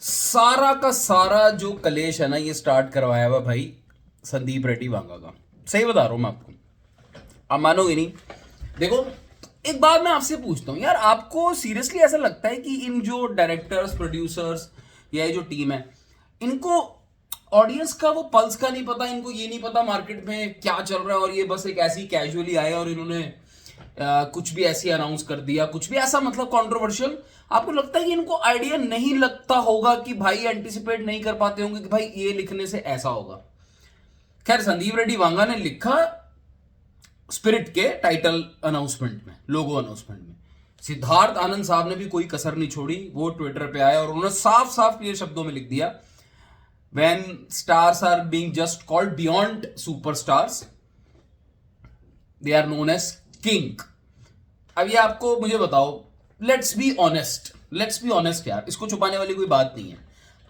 सारा का सारा जो कलेश है ना, ये स्टार्ट करवाया हुआ भाई संदीप रेड्डी वांगा का। सही बता रहा हूं मैं आपको, आप मानोगे नहीं। देखो, एक बात मैं आपसे पूछता हूँ यार, आपको सीरियसली ऐसा लगता है कि इन जो डायरेक्टर्स, प्रोड्यूसर्स या ये जो टीम है, इनको ऑडियंस का वो पल्स का नहीं पता, इनको ये नहीं पता मार्केट में क्या चल रहा है, और ये बस एक ऐसी कैजुअली आए और इन्होंने कुछ भी ऐसी अनाउंस कर दिया, कुछ भी ऐसा मतलब कंट्रोवर्शियल। आपको लगता है कि इनको आइडिया नहीं लगता होगा कि भाई, एंटिसिपेट नहीं कर पाते होंगे कि भाई ये लिखने से ऐसा होगा। खैर, संदीप रेड्डी वांगा ने लिखा स्पिरिट के टाइटल अनाउंसमेंट में, लोगो अनाउंसमेंट में। सिद्धार्थ आनंद साहब ने भी कोई कसर नहीं छोड़ी, वो ट्विटर पे आए और उन्होंने साफ साफ क्लियर शब्दों में लिख दिया, when stars are being just called beyond superstars, they are known as king. अब ये आपको मुझे बताओ, लेट्स बी ऑनेस्ट यार, इसको छुपाने वाली कोई बात नहीं है।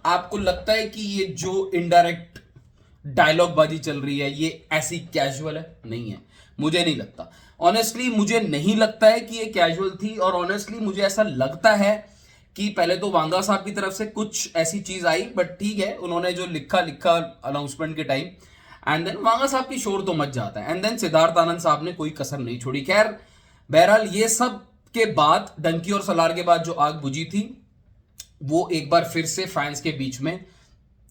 आपको लगता है कि ये जो इनडायरेक्ट डायलॉग बाजी चल रही है ये ऐसी कैजुअल है? नहीं है, मुझे नहीं लगता। ऑनेस्टली मुझे नहीं लगता है कि ये कैजुअल थी, और ऑनेस्टली मुझे ऐसा लगता है कि पहले तो वांगा साहब की तरफ से कुछ ऐसी चीज आई, बट ठीक है, उन्होंने जो लिखा अनाउंसमेंट के टाइम, एंड देन वांगा साहब की शोर तो मच जाता है, एंड देन सिद्धार्थ आनंद साहब ने कोई कसर नहीं छोड़ी। खैर, बहरहाल ये सब के बाद, डंकी और सलार के बाद जो आग बुझी थी, वो एक बार फिर से फैंस के बीच में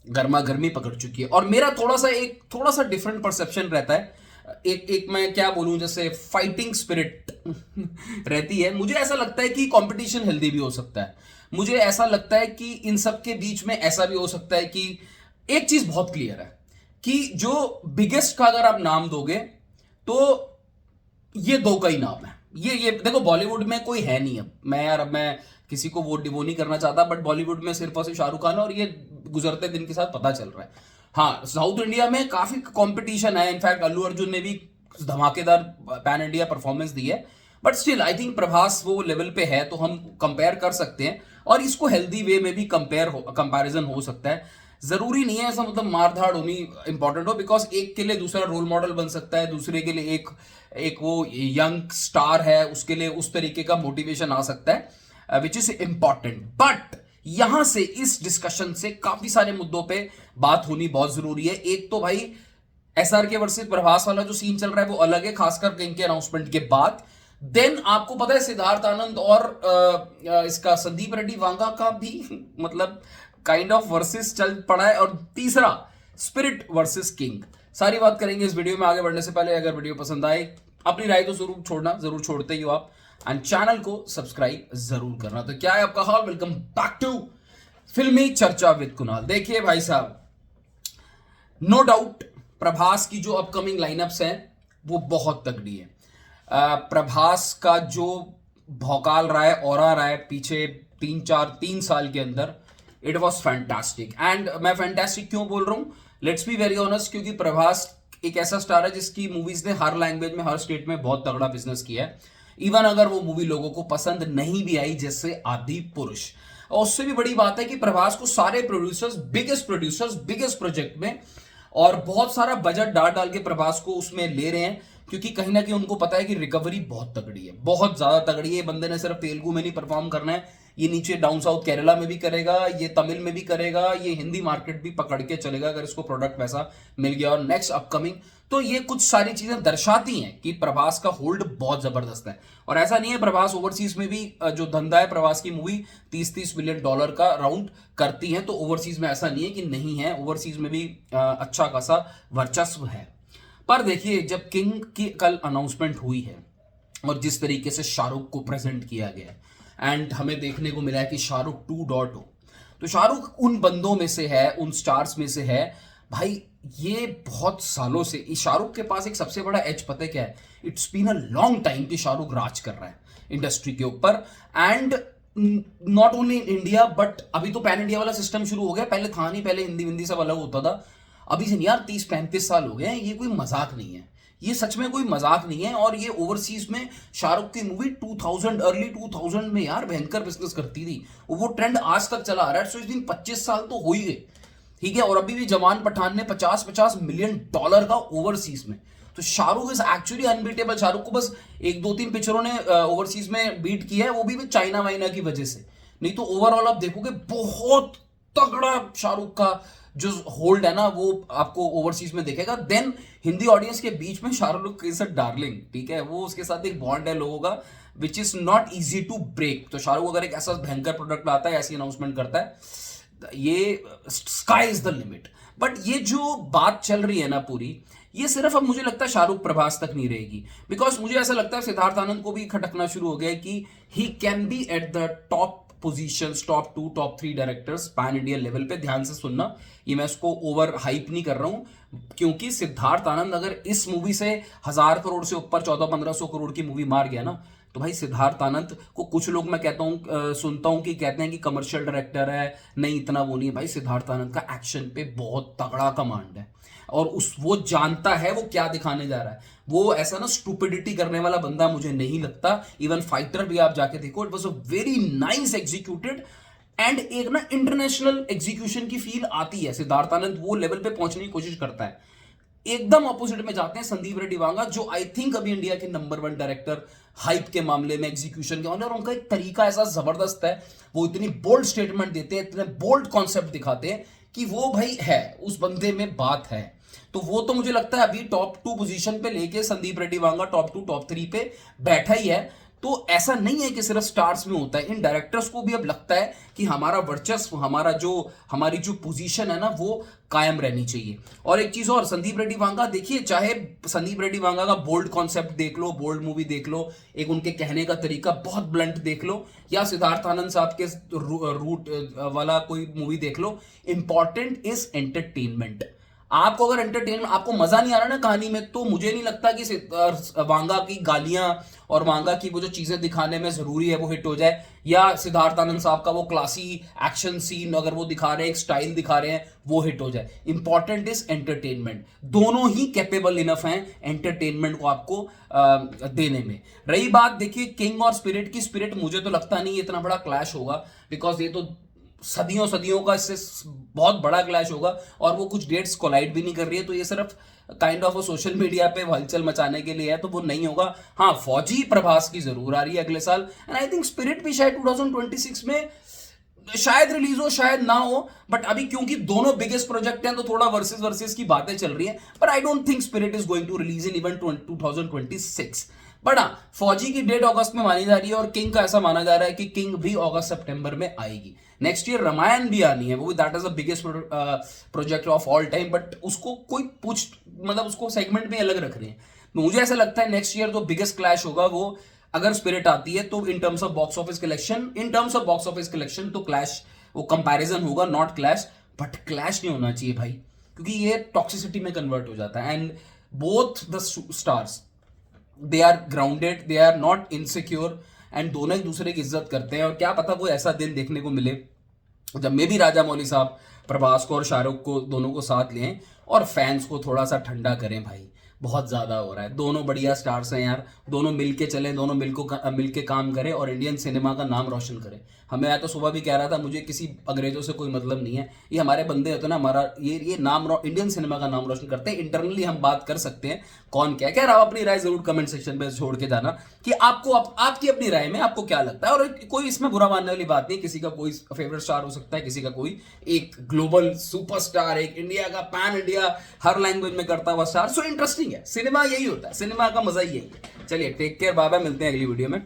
गर्मा गर्मी पकड़ चुकी है। और मेरा थोड़ा सा डिफरेंट परसेप्शन रहता है। एक मैं क्या बोलूं, जैसे फाइटिंग स्पिरिट रहती है। मुझे ऐसा लगता है कि कंपटीशन हेल्दी भी हो सकता है। मुझे ऐसा लगता है कि इन सब के बीच में ऐसा भी हो सकता है कि एक चीज बहुत क्लियर है कि जो बिगेस्ट का अगर आप नाम दोगे तो ये दो का ही नाम है। ये देखो, बॉलीवुड में कोई है नहीं। अब मैं किसी को वो नहीं करना चाहता, बट बॉलीवुड में सिर्फ और सिर्फ शाहरुख खान है, और ये गुजरते दिन के साथ पता चल रहा है। हाँ, साउथ इंडिया में काफी कंपटीशन है। इनफैक्ट अल्लू अर्जुन ने भी धमाकेदार पैन इंडिया परफॉर्मेंस दी है, but still I think Prabhas वो लेवल पे है तो हम कंपेयर कर सकते हैं, और इसको हेल्दी वे में भी कंपैरिजन हो सकता है। जरूरी नहीं है ऐसा मतलब मारधाड़ होनी इंपॉर्टेंट हो, बिकॉज एक के लिए दूसरा रोल मॉडल बन सकता है, दूसरे के लिए एक एक वो यंग स्टार है, उसके लिए उस तरीके का मोटिवेशन आ सकता है, विच इज इंपॉर्टेंट। बट यहां से, इस डिस्कशन से काफी सारे मुद्दों पे बात होनी बहुत जरूरी है। एक तो भाई एसआरके वर्सेस प्रभास वाला जो सीन चल रहा है वो अलग है, खासकर किंग के अनाउंसमेंट के बाद। देन आपको पता है सिद्धार्थ आनंद और इसका संदीप रेड्डी वांगा का भी मतलब काइंड ऑफ वर्सेस चल पड़ा है। और तीसरा, स्पिरिट वर्सेस किंग। सारी बात करेंगे इस वीडियो में। आगे बढ़ने से पहले अगर वीडियो पसंद आए, अपनी राय तो जरूर छोड़ते ही हो आप, एंड चैनल को सब्सक्राइब जरूर करना। तो क्या है आपका हाल, वेलकम बैक टू फिल्मी चर्चा विद कुणाल। देखिए भाई साहब, नो डाउट प्रभास की जो अपकमिंग लाइनअप्स हैं वो बहुत तगड़ी है। प्रभास का जो भौकाल रहा है, ऑरा रहा है पीछे 3 साल के अंदर, इट वॉज फैंटास्टिक। एंड मैं फैंटास्टिक क्यों बोल रहा हूं, लेट्स बी वेरी ऑनेस्ट, क्योंकि प्रभास एक ऐसा स्टार है जिसकी मूवीज ने हर लैंग्वेज में, हर स्टेट में बहुत तगड़ा बिजनेस किया है। इवन अगर वो मूवी लोगों को पसंद नहीं भी आई, जैसे आदि पुरुष। और उससे भी बड़ी बात है कि प्रभास को सारे प्रोड्यूसर्स, बिगेस्ट प्रोजेक्ट में, और बहुत सारा बजट डाल डाल के प्रभास को उसमें ले रहे हैं, क्योंकि कहीं ना कहीं उनको पता है कि रिकवरी बहुत तगड़ी है, बहुत ज्यादा तगड़ी है। बंदे ने सिर्फ तेलुगु में नहीं परफॉर्म करना है, ये नीचे डाउन साउथ केरला में भी करेगा, ये तमिल में भी करेगा, ये हिंदी मार्केट भी पकड़ के चलेगा अगर इसको प्रोडक्ट वैसा मिल गया। और नेक्स्ट अपकमिंग, तो ये कुछ सारी चीजें दर्शाती हैं कि प्रभास का होल्ड बहुत जबरदस्त है। और ऐसा नहीं है, प्रभास ओवरसीज में भी जो धंधा है, प्रभास की मूवी 30-30 मिलियन डॉलर का राउंड करती है, तो ओवरसीज में ऐसा नहीं है कि नहीं है, ओवरसीज में भी अच्छा खासा वर्चस्व है। पर देखिए, जब किंग की कल अनाउंसमेंट हुई है और जिस तरीके से शाहरुख को प्रेजेंट किया गया है, एंड हमें देखने को मिला है कि शाहरुख 2.0, तो शाहरुख उन बंदों में से है, उन स्टार्स में से है भाई। ये बहुत सालों से शाहरुख के पास एक सबसे बड़ा एज पता है क्या है, it's been a long time कि शाहरुख राज कर रहा है इंडस्ट्री के ऊपर। And not only in India, but अभी तो पैन इंडिया वाला सिस्टम शुरू हो गया, पहले था नहीं, पहले हिंदी हिंदी सब अलग होता था। अभी से नहीं यार, 30-35 साल हो गए हैं, ये कोई मजाक नहीं है, ये सच में कोई मजाक नहीं है। और ये ओवरसीज में शाहरुख की मूवी 2000, अर्ली 2000 में यार भयंकर बिजनेस करती थी, वो ट्रेंड आज तक चला आ रहा है। सो इस दिन 25 साल तो हो ही गए, ठीक है। और अभी भी जवान पठान ने 50-50 मिलियन डॉलर का ओवरसीज में, तो Shahrukh is actually unbeatable. Shahrukh को बस 1-2-3 पिक्चरों ने ओवरसीज में बीट किया है, वो भी चाइना वाइना की वजह से, नहीं तो ओवरऑल आप देखोगे बहुत तगड़ा शाहरुख का जो होल्ड है ना वो आपको ओवरसीज में दिखेगा। देन हिंदी ऑडियंस के बीच में शाहरुख इज अ डार्लिंग, ठीक है, वो उसके साथ एक बॉन्ड है लोगों का which is not easy to break. तो शाहरुख अगर एक ऐसा भयंकर प्रोडक्ट लाता है, ऐसी अनाउंसमेंट करता है, ये sky is the limit. But ये जो बात चल रही है ना पूरी, ये सिर्फ अब मुझे लगता है शाहरुख प्रभास तक नहीं रहेगी, बिकॉज मुझे ऐसा लगता है सिद्धार्थ आनंद को भी खटकना शुरू हो गया है कि he can be at the top positions, top 2 top 3 directors pan India level पे। ध्यान से सुनना, ये मैं इसको ओवर हाइप नहीं कर रहा हूं, क्योंकि सिद्धार्थ आनंद अगर इस मूवी से 1000 करोड़ से ऊपर 1400-1500 करोड़ की मूवी मार गया ना, तो भाई सिद्धार्थ आनंद को कुछ लोग मैं कहता हूं सुनता हूं कि कहते हैं कि कमर्शियल डायरेक्टर है, नहीं इतना वो नहीं है। भाई सिद्धार्थ आनंद का एक्शन पे बहुत तगड़ा कमांड है, और वो जानता है वो क्या दिखाने जा रहा है। वो ऐसा ना स्टूपिडिटी करने वाला बंदा मुझे नहीं लगता। इवन फाइटर भी आप जाके देखो, it was a very nice executed, and एक ना इंटरनेशनल एग्जीक्यूशन की फील आती है। सिद्धार्थ आनंद वो लेवल पे पहुंचने की कोशिश करता है। एकदम ऑपोजिट में जाते हैं संदीप रेड्डी वांगा, जो आई थिंक अभी इंडिया के नंबर 1 डायरेक्टर हाइप के मामले में, एग्जीक्यूशन के मामले, और उनका एक तरीका ऐसा जबरदस्त है, वो इतनी बोल्ड स्टेटमेंट देते हैं, इतने बोल्ड कॉन्सेप्ट दिखाते हैं कि वो भाई है, उस बंदे में बात है। तो वो तो मुझे लगता है अभी टॉप 2 पोजीशन पे लेके संदीप रेड्डी वांगा टॉप 2 टॉप 3 पे बैठा ही है। तो ऐसा नहीं है कि सिर्फ स्टार्स में होता है, इन डायरेक्टर्स को भी अब लगता है कि हमारा वर्चस्व, हमारी जो पोजीशन है ना वो कायम रहनी चाहिए। और एक चीज और, संदीप रेड्डी वांगा देखिए, चाहे संदीप रेड्डी वांगा का बोल्ड कॉन्सेप्ट देख लो, बोल्ड मूवी देख लो, एक उनके कहने का तरीका बहुत ब्लंट देख लो, या सिद्धार्थ आनंद साहब के रूट वाला कोई मूवी देख लो, इंपॉर्टेंट इज एंटरटेनमेंट। आपको अगर एंटरटेनमेंट, आपको मजा नहीं आ रहा ना कहानी में, तो मुझे नहीं लगता कि वांगा की गालियां और वांगा की वो जो चीजें दिखाने में जरूरी है वो हिट हो जाए, या सिद्धार्थ आनंद साहब का वो क्लासी एक्शन सीन अगर वो दिखा रहे हैं, एक स्टाइल दिखा रहे हैं, वो हिट हो जाए। Important is entertainment. दोनों ही कैपेबल इनफ हैं एंटरटेनमेंट को आपको देने में। रही बात देखिए किंग और स्पिरिट की, स्पिरिट मुझे तो लगता नहीं इतना बड़ा क्लैश होगा, बिकॉज ये तो सदियों का इससे बहुत बड़ा क्लैश होगा, और वो कुछ डेट्स कोलाइड भी नहीं कर रही है, तो ये सिर्फ काइंड ऑफ सोशल मीडिया पे हलचल मचाने के लिए है, तो वो नहीं होगा। हाँ, फौजी प्रभास की जरूर आ रही है अगले साल, एंड आई थिंक स्पिरिट भी शायद 2026 में शायद रिलीज हो, शायद ना हो, बट अभी क्योंकि दोनों बिगेस्ट प्रोजेक्ट हैं तो थोड़ा वर्सेस की बातें चल रही है, पर I don't think Spirit is going to release in even 2026। But हाँ, फौजी की डेट अगस्त में मानी जा रही है, और किंग का ऐसा माना जा रहा है कि किंग भी अगस्त सितंबर में आएगी। नेक्स्ट ईयर रामायण भी आनी है, वो that is the biggest project of all time, but उसको कोई मतलब उसको सेगमेंट में अलग रख रहे हैं। मुझे ऐसा लगता है नेक्स्ट ईयर जो बिगेस्ट क्लैश होगा वो, अगर स्पिरिट आती है तो in terms of box office collection तो क्लैश, वो कंपैरिजन होगा, नॉट क्लैश। बट क्लैश नहीं होना चाहिए भाई, क्योंकि ये टॉक्सिसिटी में कन्वर्ट हो जाता है। And both the stars, they are grounded, they are not insecure, and दोनों एक दूसरे की इज्जत करते हैं। और क्या पता कोई ऐसा दिन देखने को मिले जब मे भी राजा मौली साहब प्रभास को और शाहरुख को दोनों को साथ लें और फैंस को थोड़ा सा ठंडा करें। भाई बहुत ज्यादा हो रहा है, दोनों बढ़िया स्टार्स हैं यार, दोनों मिलके चलें, दोनों मिलके काम करें और इंडियन सिनेमा का नाम रोशन करें। हमें मैं तो सुबह भी कह रहा था, मुझे किसी अंग्रेजों से कोई मतलब नहीं है, ये हमारे बंदे होते हैं ना, हमारा ये नाम इंडियन सिनेमा का नाम रोशन करते हैं। इंटरनली हम बात कर सकते हैं कौन क्या कह रहा है। अपनी राय जरूर कमेंट सेक्शन में छोड़ के जाना कि आपको आपकी अपनी राय में आपको क्या लगता है, और कोई इसमें बुरा मानने वाली बात नहीं। किसी का कोई फेवरेट स्टार हो सकता है, किसी का कोई एक ग्लोबल सुपरस्टार, एक इंडिया का पैन इंडिया हर लैंग्वेज में करता हुआ स्टार। सो इंटरेस्टिंग है, सिनेमा यही होता है, सिनेमा का मजा ही यही है। चलिए टेक केयर, बाय बाय, मिलते हैं अगली वीडियो में।